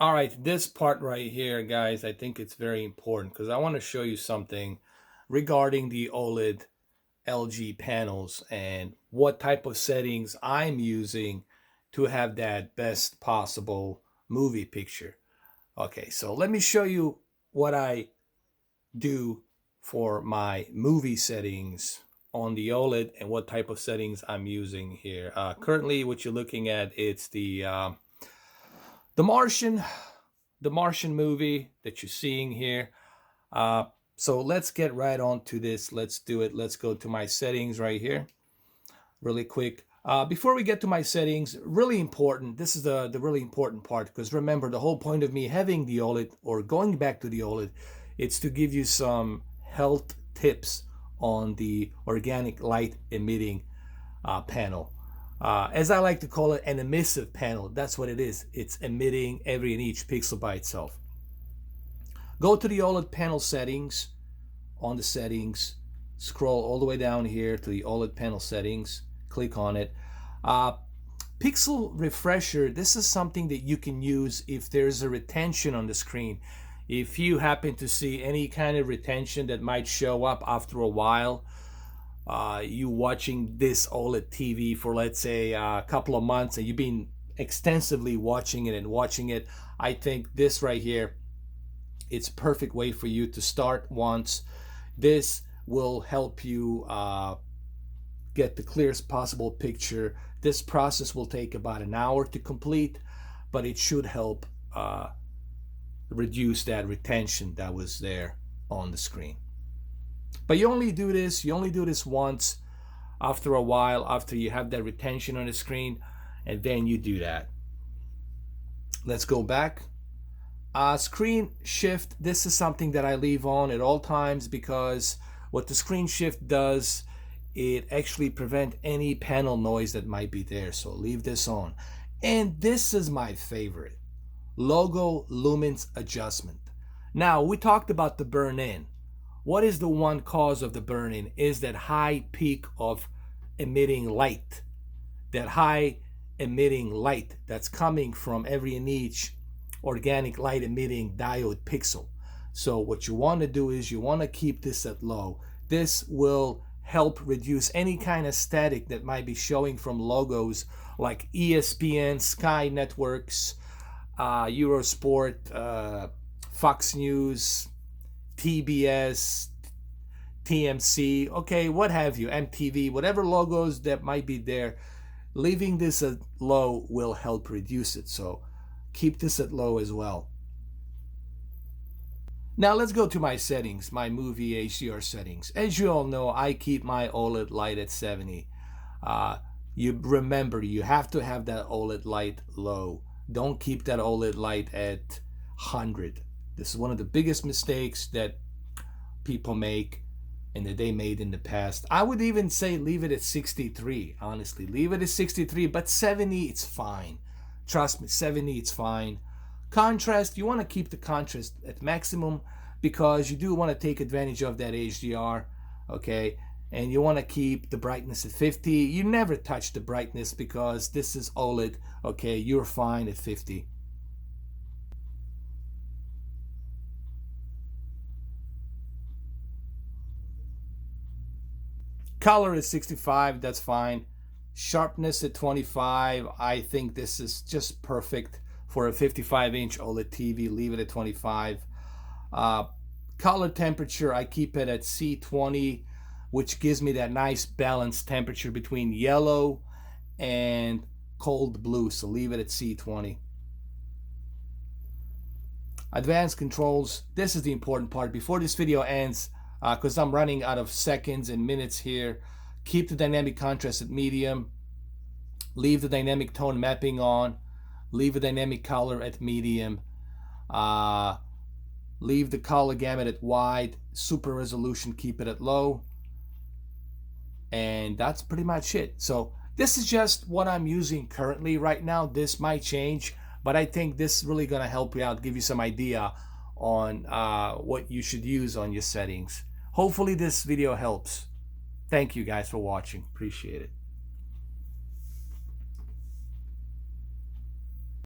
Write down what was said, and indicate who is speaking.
Speaker 1: All right, this part right here, guys, I think it's very important because I want to show you something regarding the OLED LG panels and what type of settings I'm using to have that best possible movie picture. Okay, so let me show you what I do for my movie settings on the OLED and what type of settings I'm using here. Currently, what you're looking at, it's the Martian, the Martian movie that you're seeing here. So let's get right on to this. Let's do it. Let's go to my settings right here really quick. Before we get to my settings, really important, this is the really important part, because remember, the whole point of me having the OLED or going back to the OLED, it's to give you some health tips on the organic light emitting panel. As I like to call it, an emissive panel. That's what it is. It's emitting every and each pixel by itself. Go to the OLED panel settings. On the settings, scroll all the way down here to the OLED panel settings. Click on it. Pixel refresher, this is something that you can use if there's a retention on the screen. If you happen to see any kind of retention that might show up after a while, you watching this OLED TV for, let's say, a couple of months, and you've been extensively watching it, I think this right here, it's a perfect way for you to start once. This will help you get the clearest possible picture. This process will take about an hour to complete, but it should help reduce that retention that was there on the screen. But you only do this once after a while, after you have that retention on the screen, and then you do that. Let's go back. Screen shift, this is something that I leave on at all times, because what the screen shift does, it actually prevent any panel noise that might be there. So leave this on. And this is my favorite, logo lumens adjustment. Now, we talked about the burn-in. What is the one cause of the burn-in? Is that high peak of emitting light. That high emitting light that's coming from every and each organic light emitting diode pixel. So what you want to do is you want to keep this at low. This will help reduce any kind of static that might be showing from logos like ESPN, Sky Networks, Eurosport, Fox News, TBS, TMC, okay, what have you, MTV, whatever logos that might be there. Leaving this at low will help reduce it. So keep this at low as well. Now let's go to my settings, my movie HDR settings. As you all know, I keep my OLED light at 70. You remember, you have to have that OLED light low. Don't keep that OLED light at 100. This is one of the biggest mistakes that people make and that they made in the past. I would even say leave it at 63, honestly. Leave it at 63, but 70, it's fine. Trust me, 70, it's fine. Contrast, you want to keep the contrast at maximum, because you do want to take advantage of that HDR, okay? And you want to keep the brightness at 50. You never touch the brightness because this is OLED, okay? You're fine at 50. Color is 65, that's fine. Sharpness at 25, I think this is just perfect for a 55-inch OLED TV. Leave it at 25. Color temperature, I keep it at C20, which gives me that nice balanced temperature between yellow and cold blue, so leave it at C20. Advanced controls, this is the important part. Before this video ends, because I'm running out of seconds and minutes here, keep the dynamic contrast at medium, leave the dynamic tone mapping on, leave the dynamic color at medium, leave the color gamut at wide, super resolution, keep it at low, and that's pretty much it. So this is just what I'm using currently right now. This might change, but I think this is really gonna help you out, give you some idea on what you should use on your settings. Hopefully this video helps. Thank you guys for watching. Appreciate it.